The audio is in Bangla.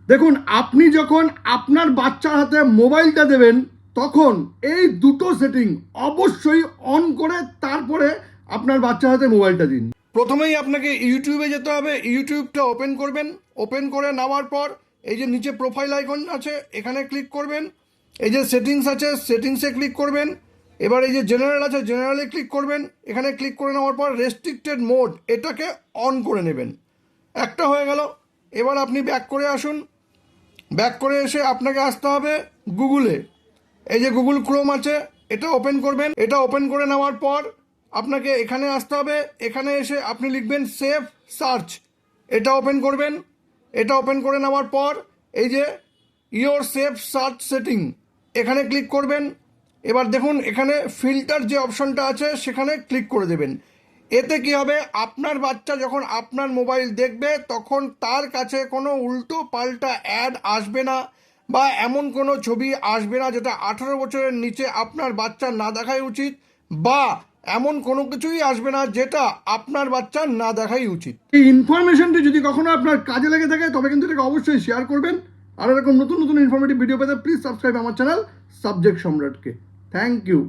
দেখুন, আপনি যখন আপনার বাচ্চার হাতে মোবাইলটা দেবেন তখন এই দুটো সেটিং অবশ্যই অন করে তারপরে আপনার বাচ্চার হাতে মোবাইলটা দিন। প্রথমেই আপনাকে ইউটিউবে যেতে হবে। ইউটিউবটা ওপেন করবেন। ওপেন করে নেওয়ার পর এই যে নিচে প্রোফাইল আইকন আছে এখানে ক্লিক করবেন। এই যে সেটিংস আছে সেটিংসে ক্লিক করবেন। এবার এই যে জেনারেল আছে জেনারেলে ক্লিক করবেন। এখানে ক্লিক করে নেওয়ার পর রেস্ট্রিক্টেড মোড এটাকে অন করে নেবেন। একটা হয়ে গেল। এবার আপনি ব্যাক করে আসুন। ব্যাক করে এসে আপনাকে আসতে হবে গুগলে। এই যে গুগল ক্রোম আছে এটা ওপেন করবেন। এটা ওপেন করে নেওয়ার পর আপনাকে এখানে আসতে হবে। এখানে এসে আপনি লিখবেন সেভ সার্চ। এটা ওপেন করবেন। এটা ওপেন করে নেওয়ার পর এই যে ইয়োর সেভ সার্চ সেটিং এখানে ক্লিক করবেন। এবার দেখুন এখানে ফিল্টার যে অপশনটা আছে সেখানে ক্লিক করে দেবেন। এতে কি হবে, আপনার বাচ্চা যখন আপনার মোবাইল দেখবে তখন তার কাছে কোনো উল্টো পাল্টা অ্যাড আসবে না বা এমন কোনো ছবি আসবে না যেটা 18 বছরের নিচে আপনার বাচ্চার না দেখাই উচিত, বা এমন কোনো কিছুই আসবে না যেটা আপনার বাচ্চার না দেখাই উচিত। এই ইনফরমেশনটি যদি কখনো আপনার কাজে লেগে থাকে তবে কিন্তু এটাকে অবশ্যই শেয়ার করবেন। আর এরকম নতুন নতুন ইনফরমেটিভ ভিডিও পেতে প্লিজ সাবস্ক্রাইব আমার চ্যানেল সাবজেক্ট সম্রাটকে। Thank you.